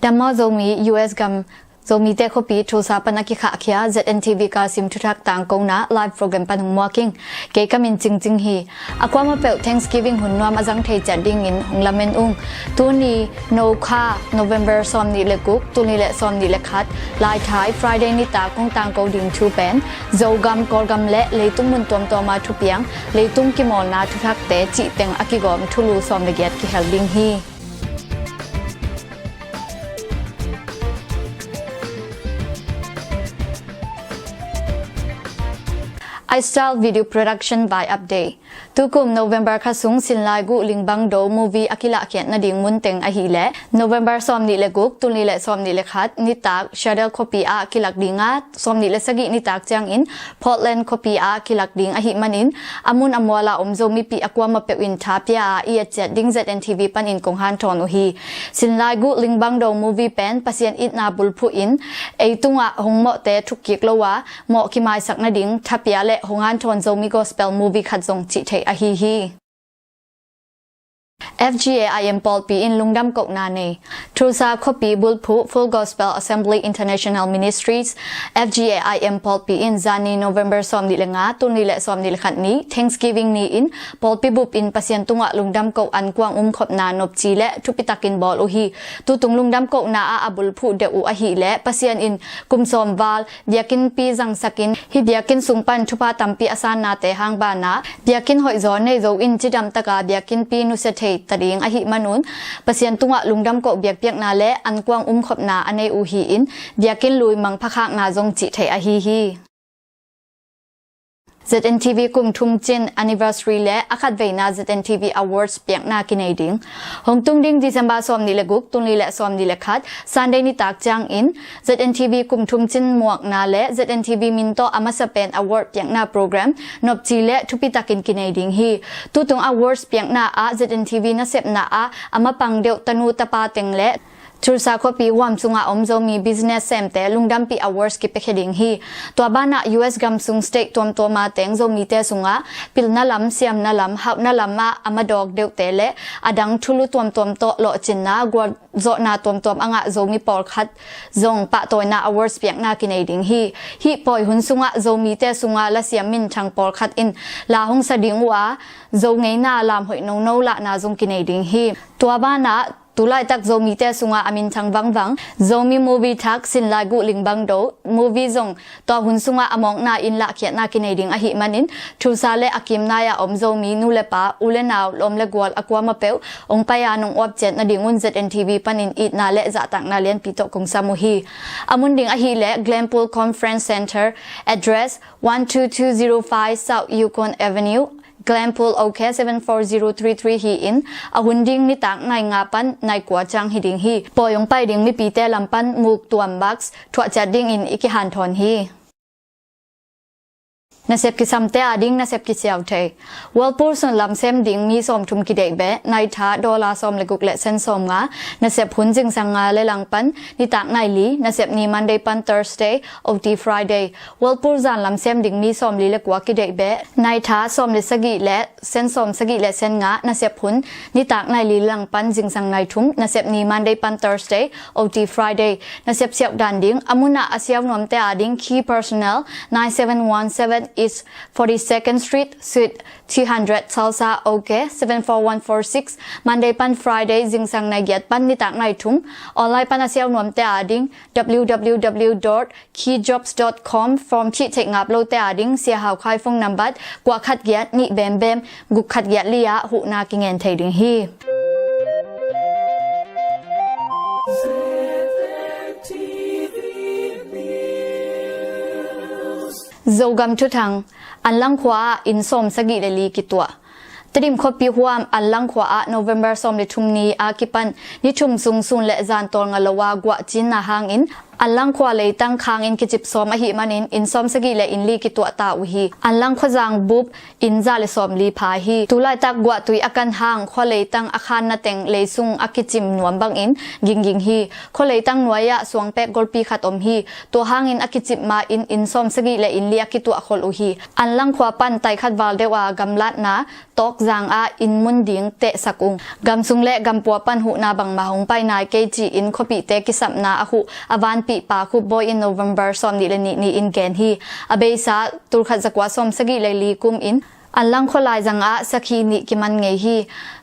Yamma Zomi US gam Zomi te khopi thosa panaki kha khia ZNTV Kaalsim Thuthak Tangkona live program panung walking ke kamin ching hi akwama pe Thanksgiving hunwa mazang thei chading in honglamen tuni no kha November somni lekuk tuni le somni lekhat lai thai Friday ni ta kong tang ko ding thu pen zogam kolgam le leitung mun tom to ma thu piang leitung ki mol na thuthak te chi teng akigom Thulu som le giat Kihel ding hi iStyle video production by update tukum November khasung sinlai gu lingbang do movie akila khian na ding mun teng a hi le November somni le guk tunni le somni le khat ni tak shadow copy a kilak dinga somni le sagi ni tak chang in Portland copy a kilak ding a hi manin amun amwala Zomi pi akwama pe win thapia a chat ding ZNTV pan in kong han thon hi sinlai gu lingbang do movie pen pasien it na bulphu in eitunga hongmo te thukik lowa mo ki mai sakna ding thapia le hongan thon Zomi gospel movie khat zong chi thei a hi FGA IM Paul P in Lungdam Kok Nane Trusa Kopi Bulpu Full Gospel Assembly International Ministries FGA IM Paul P in Zani November som ni lenga tuni le som ni lekhat ni Thanksgiving ni in Paul P bup in pasien tunga Lungdam Kok an kwang khop na nop chi le thupitakin bol uhi tutung Lungdam Kok na a abulpu de u a hi le pasien in kumsom wal biakin pi jang sakin hi biakin sungpan thupa tampi asan na te hang ba na biakin hoi zon nei zo in chidam taka biakin pi nu se thei tading a hi manun pasien tunga lungdam ko biak piak na le an kwang khop na anei u hi in biakin lui mang phakhak na jong chi thei a hi ZNTV kum thum chin anniversary le akhat veina ZNTV awards piak na kinading hongtung ding December som ni le guk tunli le som ni le khat Sunday ni tak chang in ZNTV kum thum chin muak na le ZNTV minto amasapen award piak na program nop chi le thupi takin kinading hi tutung awards piak na a ZNTV na sep na a amapang deu tanu tapa teng le Tursa kopi wam sunga Zomi business semte lungdam pi awards ki pekheding hi to bana US gamsung state tom toma teng Zomi te sunga pilna lam siam na lam hau na lama amadog deu tele adang Thulu tom to lo chinna gwa zo na tom anga Zomi por khat zong pa toina awards piak na kinading hi poi hun sunga Zomi te sunga la siam min thang por khat in la hong sading wa zo ngei na lam hoi no la na zong kinading hi to bana tulai tak Zomi te sunga amin thang wang Zomi movie thak sin lai gu lingbang do movie zong to hun sunga among na in la khiat na kinading a hi manin thusa le akim na ya Zomi nu le pa ule naw lom le gwal akwa ma peu ong pa ya nong object na dingun ZNTV panin it na le za tak na len pito kong samu hi amun ding a hi le Glenpool Conference Center address 12205 South Yukon Avenue Glenpool OK 74033 hi in ahunding ni tak ngai nga pan nai kwa chang hi ding hi poyong pai ding mi pi te lampan muk tuam box thwa cha ding in iki han thon hi nasep ki samte ading nasep ki chiao the walpur son lam sem ding mi som thum ki dei be nai tha dollar som le guk le sen som nga nasep hun jing sanga le lang pan ni tak nai li nasep ni Monday pan Thursday ot Friday walpur zan lam sem ding mi som li le kwa ki dei be nai tha som le sagi le sen som sagi le sen nga nasep hun ni tak nai li lang pan jing sang nai thum nasep ni Monday pan Thursday ot Friday nasep siap dan ding amuna asiaw nom te ading key personnel 9717 is 42nd Street, Suite 200, Salsa, OK, 74146, Monday pan Friday, Zingsang Nagyat pan nitak naitum, online pan asiaw nuam te ading, www.keyjobs.com, from chi take ngap lo te ading, siya hao khai phone number, kwa khat gyat ni bem guk khat gyat liya, hu na kingen thay ding hi. Zogam Tuthang Anlang Khwa in som sagi le li kitwa Trim khopi huam Anlang Khwa a November som le thumni a kipan ni thum sung sun le zan tol nga lawa gwa chin na hang in อันลังขวาเลยตั้งคางอินกิจิบซ้อมอหิมันอินซ้อมสกีและอินลีกิตัวตาอุฮีอันลังขวาจางบุบอินซาเลซ้อมลีพาฮีตุลายตักกว่าตุยอากันห่างขวาเลยตั้งอาคารนาเต็งเลยซุงอากิจิมหนวมบังอินยิงฮีขวาเลยตั้งหน่วยยะสวงเปกกอลปีขัดอมฮีตัวห่างอินอากิจิบมาอินซ้อมสกีและอินลีอากิตัวขอลอุฮีอันลังขวาปันไตขัดวาลเดวากำลัดนะตอกจางอินมุนดิงเตะสักอุงกำซุงและกำปัวปันหูนาบังมาหงไปนายเกจีอินขปีเตกิสัมนาอหุอวานปีปาคุบอยอินโนเวมเบอร์ซอมนิเลนีอินแกนฮีอเบซาตุรขัดจักวาซอมสกีเลยลีกุมอินอันลังขลายจังสักฮีนิกิมันไงฮี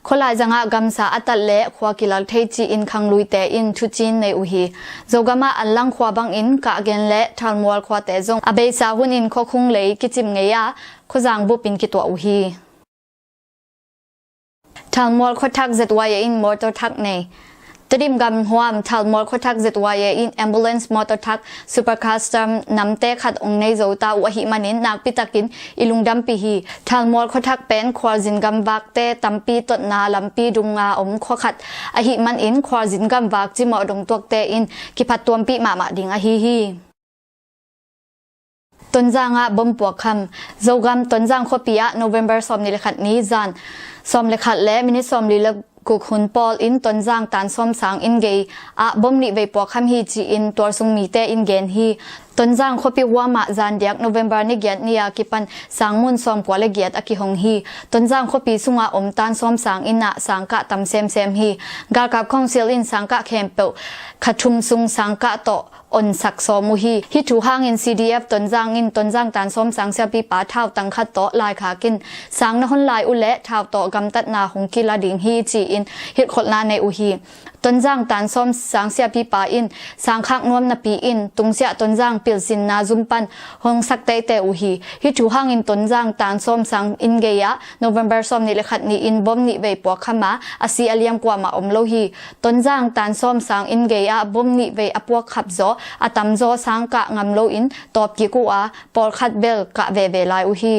ขลายจังกำสาอัตัลเละขวากิลัลเทจีอินคังลุยเตอินทุจินในอุฮีโจกามาอันลังขวาบังอินกะเกนเละทัลมัวลขวาเตจงอเบซาหุนอินขคุงเลยกิจิมไงยะขจางบุปินกิตัวอุฮีทัลมอลขทักเจตวายอินมอเตอร์ทักในตดิมกำหัวมทัลมอลขทักเจตวายอินแอมบูเลนส์มอเตอร์ทักซูเปอร์คัสตอมนำเตะขัดองในโจตาวหิมันินนักปิตากินอิลุงดัมปีฮีทัลมอลขทักเป็นควาจินกำวักเตตัมปีตดนาลัมปีดุงงาขวขัดอหิมันอินควาจินกำวักจิมอดงตัวเตอินกิพัดตัวปีมาดิงอหิฮีต้นจางบอมปวกคำโจกำต้นจางขปียะโนเวมเบอร์ซอมนิเลขัดนี้จานซอมเลขัดและมินิซอมลิลกุคุนปอลอินต้นจางตานซอมสางอินเกย์บอมนิเวปวกคำฮีจีอินตัวซุงมีเตอินเกนฮีต้นจางขปีหัวมาจานเดียกโนเวมเบอร์นิเกียตนียกิปันสางมุนซอมกัวเลเกียตอกิหงฮีต้นจางขปีสุงาตานซอมสางอินนาสังกะตำเซมฮีกากับคองเซลอินสังกะเคมเปลขัดชุมซุงสังกะโตอนสักซอมุฮีฮิทูห่างอิน CDF ต้นจางตานซอมสังเสียปีป้าเท่าตังขัดโตลายขากินสังนหนลายอุเละเท่าโตกำตัดนาหงกิลาดิงฮีจีอินฮิตขดลาในอุฮีต้นจางตานซอมสังเสียปีป้าอินสังขักนวมนปีอินตุงเสียต้นจางปิลสินนาจุมปันหงสักเตเตอุฮีฮิทูห่างอินต้นจางตานซอมสังอินเกียโนเวมเบอร์ซอมนิเลขัดนีอินบอมนิเวปวกขมาอาศัยอเลียมกว่ามาโลฮีต้นจางตานซอมสังอินเกียบอมนิเวอปวกขับโซอาตัมโซสังกะงำโลอินตอบกิกูปอลขัดเบลกะเวลายอุฮี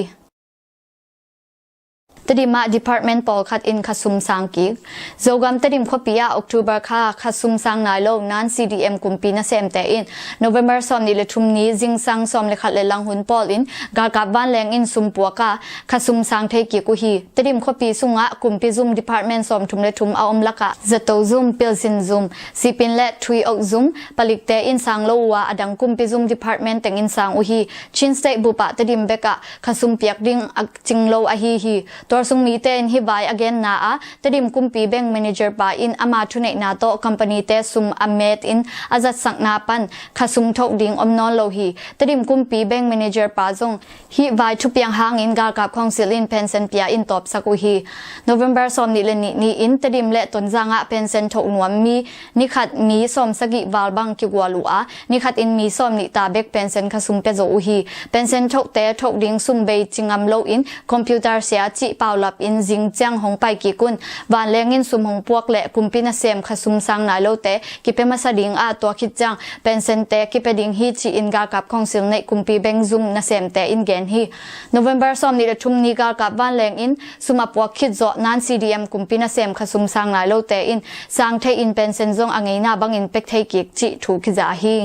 ตดิมา Department ปอลขัดอินขสุมสังกิกโจกำตดิมขปียาออกตุบาค่ะขสุมสังนายโลนัน CDM กุมปีนาเซมเตอินโนเวมเบอร์ซอมนิเลทุมนี้จิงสังซอมเลขัดเลลังหุนปอลอินกากับบ้านแรงอินซุมปัวกะขสุมสังเทกิกุฮีตดิมขปีสุงะกุมปีซุม Department ซอมทุมเลทุมเอาลักะจะโตซุมเปิลซินซุมสิปินและทวีออกซุมผลิกเตอินสังโลวาอดังกุมปีซุม Department แต่งอินสังอุฮีชินสเตบุปะตดิมเบกะขสุมเปียกดิงจิงโลอฮีตัวซุงมีเตนฮิบาย again นาตดิมกุมปีแบง manager ปาอินอามาทุเนนาโต company เตซุมอเมตอินอาจัดสังนาปันขสุมทกดิงอมนอนโลฮีตดิมกุมปีแบง manager ปาจงฮิบายทุเปียงหางอินกากับคองซิลินเพนเซนเปียอินตอบสักุฮี November ซอมนิเลนีอินตดิมเลตนจางะเพนเซนทกนวมมีนิขัดมีซอมสกิวาลบังกิกวาลูนิขัดอินมีซอมนิตาเบกเพนเซนขสุมเปโจอุฮีเพนเซนทกเตทกดิงซุมเบจิงอัมโลอินคอมพิวเตอร์เสียจิเปาลับอินจิงจังหงไปกีกุนวานเลงินซุมหงพวกและกุมปินาเซมขสุมสังนายโลเตกิเปมาสดิงตัวคิดจังเป็นเซนเตกิเปดิงฮีจีอินกากับคองซิลในกุมปีเบงซุมนาเซมเตอินเกนฮีโนเวมเบอร์ซอมนิเลทุมนีกากับวานเลงอินซุมพวกคิดโจนัน CDM กุมปินาเซมขสุมสังนายโลเตอินสังเทอินเป็นเซนซงอังเงนาบังอินเป็กเทกิกจิถูกิจาฮี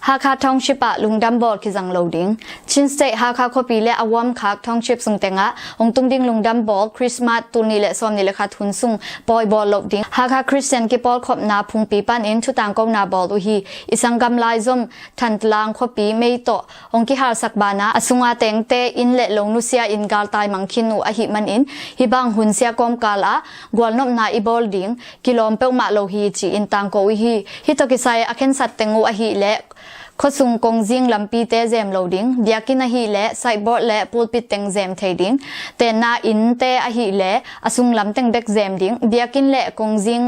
ฮาคาทองชิปะลุงดัมบอลคิจังโลดิงชินสเตฮาคาคปีและอวอมคักทองชิปสุงเตงะองตุงดิงลุงดัมบอลคริสต์มาสตุนีและซอมนิเลคาทุนซุงปอยบอลโลดิงฮาคาคริสเตียนกิปอลขบนาพุงปีปันอินทุตังกงนาบอลอุฮีอิสังกำลายซอมทันตลางขปีเมยโตองกิฮาร์สักบานาอสุงอาเตงเตอินและลงนุเซียอินกาลตายมังคินูอหิมันอินฮิบังหุนเซียกอมกาลากวลนบนาอิบอลดิงกิลอมเปอมาโลฮีจีอินตังโกอุฮีฮิโตกิไซอาเคนสัตเตงูอหิและขสุงกงจิงลำปีเตเซมโลดิงเดียกินฮีและไซบอร์และปูลปิดเต็งเซมเทดิงเตนาอินเตอฮีและอสุงลำเต็งเบกเซมดิงเดียกินและกงจิง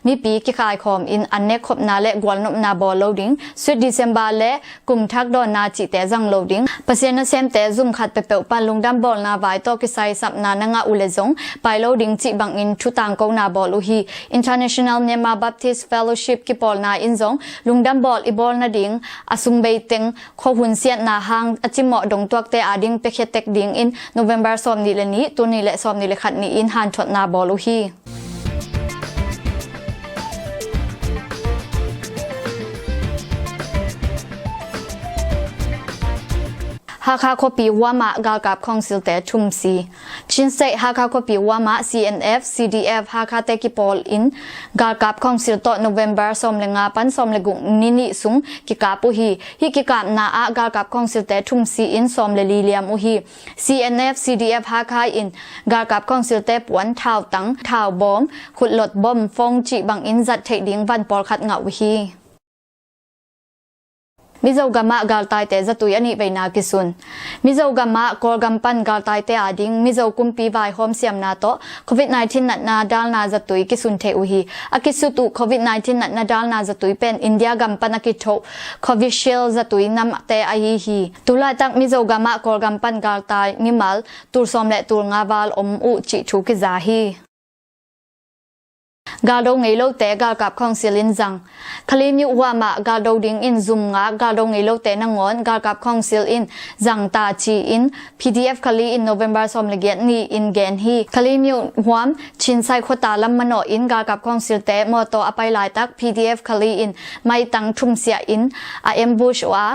มีปีกิขายคอมอินอันเนคขบนาและกวลนบนาบอลโลดิงสุดดิเซมบาและกุมทักดอนนาจิเตจังโลดิงเปเซนเซมเตซุมขัดเปเปอปันลุงดัมบอลนาไวโตกิไซสับนานงาอุเลซงไปโลดิงจิบังอินทุตังกนาบอลอุฮี International Myanmar Baptist Fellowship กิปอลนาอินซงลุงดัมบอลอิบอลนาดิงอสุงเบเต็งขหุนเสียนาหางอจิมอดงตัวเตอาดิงเปเคเต็กดิงอิน November ซอมนิเลนี้ตัวนี้และซอมนิเลขัดนี้อินฮันชดนาบอลูฮี ฮาคาโคปีวามะกาลกับคองซิลเตทุมซีชินเซฮาคาโคปีวามะ CNF CDF ฮาคาเตกิปอลอินกาลกับคองซิลโตโนเวมเบอร์สอมเลงาปันสอมเลกุงนินิสุงกิกาปุฮีฮิกิกานาอากาลกับคองซิลเตทุมซีอินสอมเลลีเลียมอุฮี CNF CDF ฮาคาอินกาลกับคองซิลเตปวนท้าวตังท้าวบอมขุดหลดบอมฟงจิบังอินจัดเทดิงวันปอลขัดงาอุฮีมิโซกามะกาลไตเตจะตุยอันนี้ไปนากิสุนมิโซกามะกอลกัมปันกาลไตเตอาดิงมิโซกุมปีไวโฮมเซียมนาโตโควิด-19 นัดนาดาลนาจะตุยกิสุนเทอุฮีอากิสุตุโควิด-19 นัดนาดาลนาจะตุยเป็นอินเดียกัมปันอากิโตโควิดชิลจะตุยนำเตอาฮีตุลาตักมิโซกามะกอลกัมปันกาลไตมิมัลตูร์ซอมและตูร์งาวาลอมอุจิทูกิซาฮีกาโดงไงโลเตกากับคองซิลินจังคลีมิวามะกาโดดิงอินซุมงากาโดงไงโลเตนังอนกากับคองซิลอินจังตาจีอิน PDF คลีอินโนเวมเบอร์สอมเลเกียนีอินเกนฮีคลีมิวหวมชินไซโคตาลัมมโนอินกากับคองซิลเตมอโตอไปลายตัก PDF คลีอินไม่ตังทุมเสียอินอาเอ็มบูชวา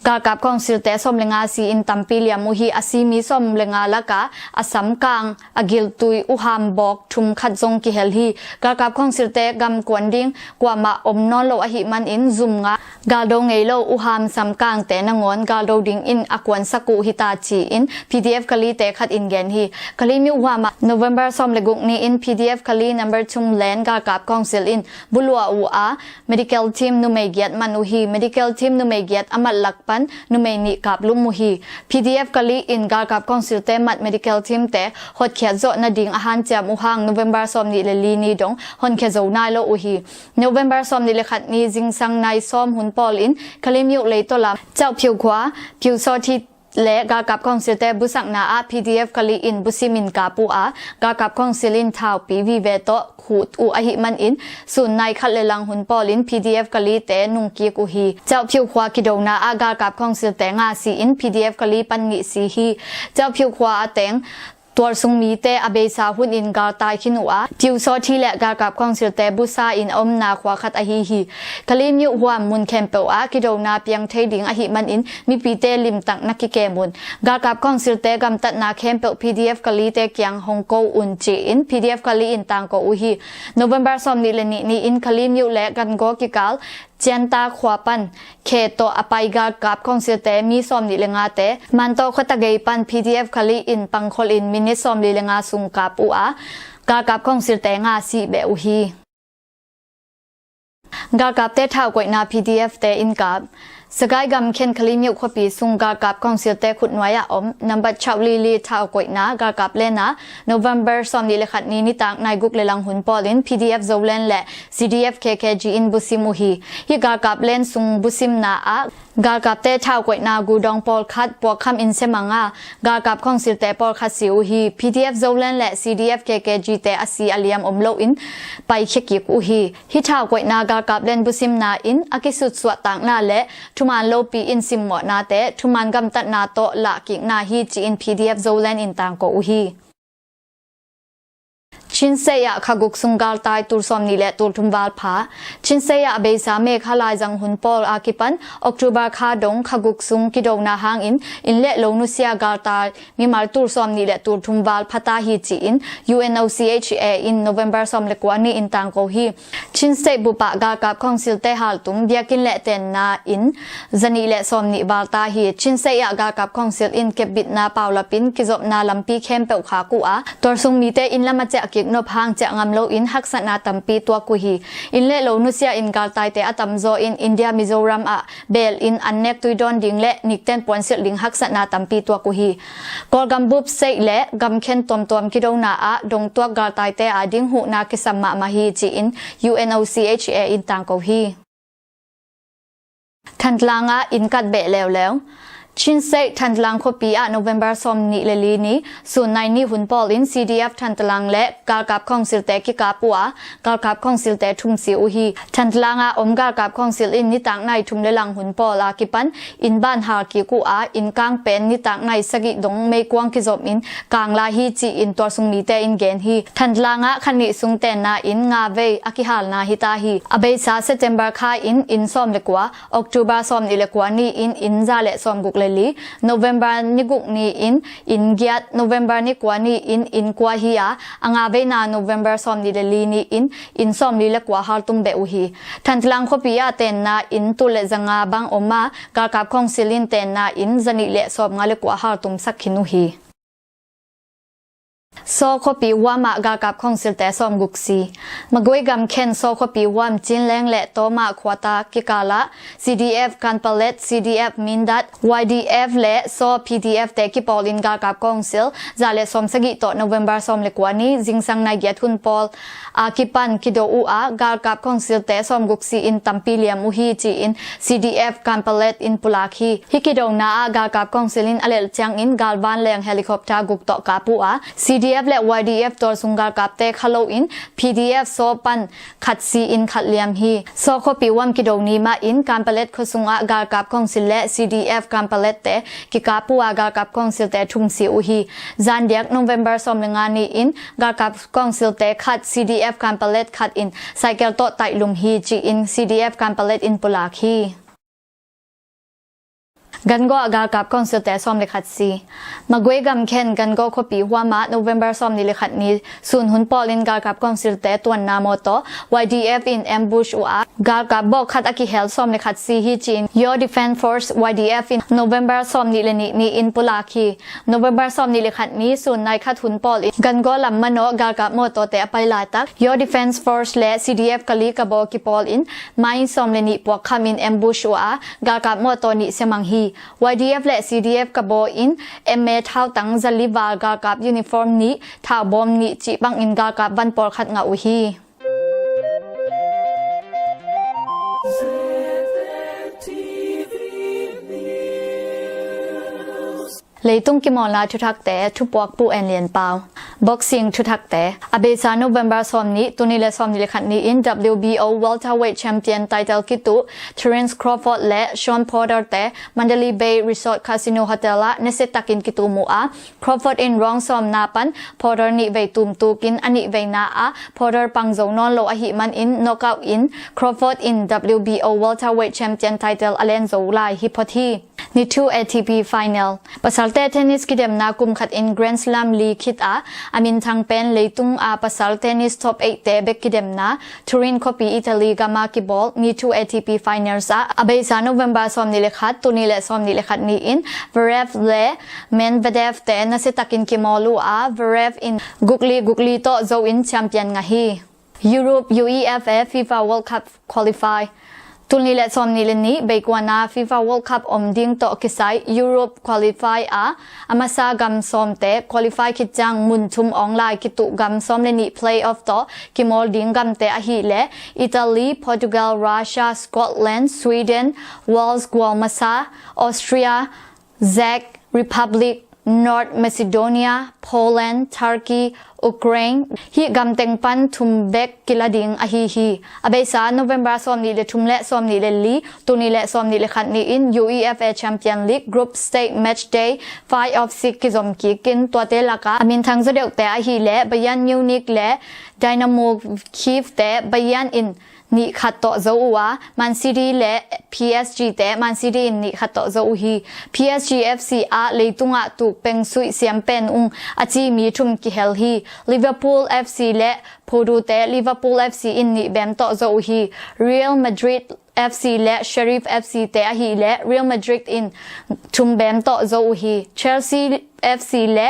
กากับคองซิลเตสอมเลงาซีอินตัมปิเลียมุฮีอาซีมีสอมเลงาละกาอาสัมกังอากิลตุยอุฮามบอกทุมขัดจงกิเฮลฮีกากับคองซิลเตกัมกวนดิงกว่ามาอมนอโลอหิมันอินซุมงากาโดงเอโลอุฮามสัมกังเตนงอนกาโดดิงอินอากวนสกุฮิตาจีอิน PDF คลีเตขัดอินเกนฮีคลีมิวามาโนเวมเบอร์สอมเลกุกนีอิน PDF คลีนัมเบอร์ทุมเลนกากับคองซิลอินบุลัวอูอา medical team นุเมเกียตมันอุฮี medical team นุเมเกียตอามัดลักปันนุเมนิกับลุมุฮี PDF กะลีอินกากับคอนซัลเทมัด medical team เตฮอดเขียนโจนาดิงอาหารจามอุฮัง November ซอมนี่เลลีนีดงฮอนเขียนโจนายโลอุฮี November ซอมนี่เลขัดนี้จิงสังนายซอมหุนปอลินคลิมยุเลยตัวลาเจ้าผิวขวาผิวซอที่และกากับคอนซิลเตบุสักนาอา PDF คลีอินบุซิมินกาปูอากากับคอนซิลินทาวปีวีเวโตขูดอูอหิมันอินส่วนในคัดเลลังหุนปอลิน PDF คลีเตนุงกีกุฮีเจ้าผิวขวากิโดนาอากากับคอนซิลเตงาซีอิน PDF คลีปันนิซีฮีเจ้าผิวขวาเตงตัวซุงมีเตอเบซาหุนอินกาตายขินัวจิวซอที่และกากับคองซิลเตบุซาอินอมนาควาคัดอหิฮีคลีมิวหัวมุนเคมเปอากิโดนาเปียงเทดิงอหิมันอินมีปีเตลิมตักนักกิเกมุนกากับคองซิลเตกัมตัดนาเคมเป PDF คลีเตเกียงฮงโกอุนจีอิน PDF คลีอินตังโกอุฮีโนเวมเบอร์ซอมนิเลนีอินคลีมิวและกันโกกิกาลเจนตาขวาปันเคโตอไปกากับคองซิลเตมีซอมนิเลงาเตมันโตขตะเกยปัน PDF คลีอินปังคอลินมินิซอมนิเลงาสุงกับอูอากากับคองซิลเตงาซีเบอุฮีกากับเตท้าวกวยนา PDF เตอินกับสกายกำเข็นคลีมิวขปีสุงกากับคองซิลเตขุดนวายอมนับบัดชาวลีลีท้าวกวยนากากับเลนะโนเวมเบอร์ซอมนิเลขัดนี้นิตังนายกุกเลลังหุนปอลิน PDF โซเลนและ CDF KKG อินบุซิมุฮีฮิกากับเลนสุงบุซิมนาอากากับเตท้าวกวยนากูดองปอลคัดปวกคำอินเซมังากากับคองซิลเตปอลคัดซิวฮี PDF โซเลนและ CDF KKG เตอซีอเลียมอมโลอินไปเช็กิกุฮีฮิท้าวกวยนากากับเลนบุซิมนาอินอากิสุดสวต่างนาและทุมันโลปีอินซิมหมอนาเตทุมันกำตัดนาโตละกิกนาฮีจีอิน PDF โซเลนอินตังโกอุฮีชินเซียขกุกสุงกาลตายตูร์ซอมนิเลตูร์ทุมวาลพาชินเซียเบซาเมฆลายจังหุนปอลอากิปันออกตูบาคาดงขกุกสุงกิโดนาหางอินเลโลนุเซียกาลตายมีมาตูร์ซอมนิเลตูร์ทุมวาลพาตาฮีจีอิน UNOCHA อินโนเวมเบอร์ซอมเลกวานีอินตังโกฮีชินเซบุปะกากับคองซิลเตฮัลตุมเบียกินเลเตนนาอินจันีเลซอมนิบาลตาฮีชินเซียกากับคองซิลอินเก็บบิดนาเปาลปินกิจบนาลัมปีเข้มเปวขากูอาตัวซุงมีเตอินละมาเจกิกนพางจะงามโลอินฮักษณะตัมปีตัวกุฮีอินเลโลนุเซียอินกาลไตเตอตัมโซอินอินเดียมิโซรัมเบลอินอันเนกตุยดอนดิงเลนิกเตนปวนเซลิงฮักษณะตัมปีตัวกุฮีกอลกัมบุบเซเลกัมเข็นตอมกิโดนาดงตัวกาลไตเตดิงหูนาคิสัมมามาฮีจีอิน UNOCHA อินตังกุฮีทันลางอินกัดเบะแล้วชินเซทันตลังคปีโนเวมเบอร์ซอมนิเลลีนีส่วนในนี้หุนปอลิน CDF ทันตลังและกากับคองซิลเตกิกาปัวกากับคองซิลเตทุมซิอุฮีทันตลังอมกากับคองซิลอินนิตังในทุมเลลังหุนปอลากิปันอินบ้านฮากิกูอินกางเป็นนิตังในสกิดงเมกวงกิจบอินกางลาฮีจีอินตัวสุงมีเตอินเกนฮีทันตลังคันนิสุงเตนนาอินงาเวอกิฮาลนาฮิตาฮีอเบซาเซปเทมเบอร์คาอินซอมเลกวาออกตูบาซอมนิเลกวานีอินซาเลซอมกุกเล leli November ni guk ni in giat November ni kwa ni in kwa hiya anga ve na November som ni leli ni in som ni le kwa har tum be u hi than tlang khopia ten na in tu le zanga bang oma ka kap khong silin ten na in zani le som nga le kwa har tum sakhinu hi so copy wama ga kap khong sil te som guksi magoi gam khen so copy wam chin leng le to ma khwata kikala CDF kan palet CDF mindat YDF le so PDF te ki polin ga kap khong sil zale som sagi to November som le kwani jingsang na gyat hun pol akipan kido u a ga kap khong sil te som guksi in tampiliam u hi chi in CDF kan palet in pulakhi hikidong na ga kap khong silin alel chang in galvan leng helicopter guk to kapu a CDFและ YDF ตัวสุงการกับเตะขลุ่มอิน PDF โซปันขัดซีอินขัดเลียมฮีโซคปีวัมกิโดนีมาอินการผลิตขสุงอาการกับกองสิลและ CDF การผลิตเตะกิกาปัวการกับกองสิลเตะทุ่งสีอุฮีจันเดียก November สมงานนี้อินการกับกองสิลเตะขัด CDF การผลิตขัดอินไซเคิลโตไตลุมฮีจีอิน CDF การผลิตอินปุลาคีกันก็อากับคอนเสิร์ตแต่ซ้อมเลขัดซีมาเกยกำเข็นกันก็ขปีหัวมาโนเวมเบอร์ซ้อมนี่เลขัดนี้ส่วนหุ่นปอลินกากับคอนเสิร์ตแต่ตัวนามอโต YDF in ambush อุอากากับบอกขัดอากิเฮลซ้อมเลขัดซีฮีจีน Your Defense Force YDF in November ซ้อมนี่เลนี่อินปุลาคี November ซ้อมนี่เลขัดนี้ส่วนนายขัดหุ่นปอลินกันก็ลำมันโนกากับมอโตแต่ไปลายตัก Your Defense Force และ CDF กะลีกับบอกิปอลินไม่ซ้อมเลนี่พวกคำ in ambush อุอากากับมอโตนี่เสมังฮีYDF และ CDF กับโบอินMA เท่าตั้งจลิวาลกากับยูนิฟอร์มนี้เท่าบอมนี้จีบังอินกากับวันปอลขัดงาอุฮีเลยตุ้งกิมอลาทุทักแต่ทุปวกปูแอนเลียนเปาบ็อกซิ่งทุทักแต่อเบซาโนเวมเบอร์ซอมนี้ตุนิเลซอมนิเลขัดนี้อิน WBO Welterweight Champion Title กิตุ Terence Crawford และ Sean Porter แต่มันเดลีเบย์รีสอร์ทคาสิโนโฮเทลละเนเซตักินกิตุมูอา Crawford in รองซอมนาปัน Porter นี่เวตุมตูกินอันนี้เวนาอา Porter ปังโจนอนโลอหิมันอิน knockout in Crawford in WBO Welterweight Champion Title อเลนโจไลฮิปอทีนี่2 ATP Final ภาษาเทนนิสกิเดมนากุมขัด in Grand Slam ลีคิดอามินทางเป็นเลยตุงภาษาเทนนิส Top 8 เตเบกกิเดมนาทูรินคอปีอิตาลีกามากิบอลนี่2 ATP Finals อเบซาโนเวมเบอร์ซอมนิเลขัดตุนิเลซอมนิเลขัดนี่อิน Verev และเมนเวเดฟเตนัสตักินกิมอลูVerev in กุกลีโตโจอินแชมเปี้ยนงาฮี Europe UEFA FIFA World Cup Qualifyตุนิเลซอมนิเลนี้เบกวานา FIFA World Cup อมดิ้งโตกิไซ Europe Qualify อามาซากัมซอมเต Qualify คิดจังมุนชุมออนไลน์กิตุกัมซอมเลนี้ Playoff โตกิมอลดิ้งกัมเตอหิเลอิตาลีโปรตุเกสรัสเซียสกอตแลนด์สวีเดนเวลส์กัวมาซาออสเตรียเซ็กริพับลิกNorth Macedonia, Poland, Turkey, Ukraine ฮีกำเต็งปันทุมเบกกิลาดิงอฮีอเบซาโนเวมเบอร์ซอมนี่เลทุมและซอมนี่เลลีตุนี่และซอมนี่เลขัดนี่อิน UEFA Champion League Group Stage Match Day 5 of 6กิจอมกีกินตัวเตลากาอามินทางเสด็จแต่อฮีและบยันมิวนิกและไดนาโมคีฟแต่บยันอินนี่ขัดต่อเจ้าว่ามันซีดีและ PSG แต่มันซีดีนี่ขัดต่อเจ้าฮี PSG FC เลยตุงตุกเป็นสุยเสียมเป็นอาจีมีชุมกิเฮลฮี Liverpool FC และโพดูแต่ Liverpool FC นี่แบมต่อเจ้าฮี Real Madrid FC และ Sheriff FC แต่ฮีและ Real Madrid in ชุมแบมต่อเจ้าฮี Chelsea FC และ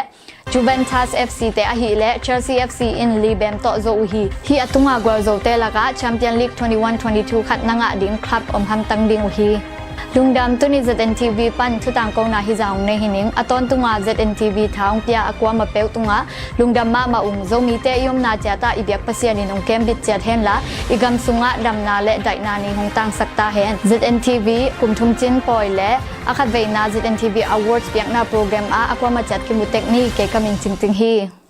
Juventus FC แต่อหิและ Chelsea FC in ลีเบมโตโซอุฮีฮีอตุงากวาโซเตลากา Champion League 21-22 ขัดนางะดิ่งคลับอมฮัมตังดิ่งอุฮีลุงดำตุนิ ZNTV ปันทุตังกงนาฮิจางในหินิงอตอนตุงา ZNTV ท้องเปียอกวามาเปลตุงาลุงดำมาอุงโซมีเตยมนาเจตาอิเบียกเปเซียนินองเกมบิดเจเทนละอีกำสุงะดำนาและไดนานีหงตังสักตาเฮน ZNTV กุมทุมจินปอยและอาคัดเวนา ZNTV Awards เปียกนาโปรแกรมอากวามาจัดกิมุเทคนิคเกกามิงจริงๆฮี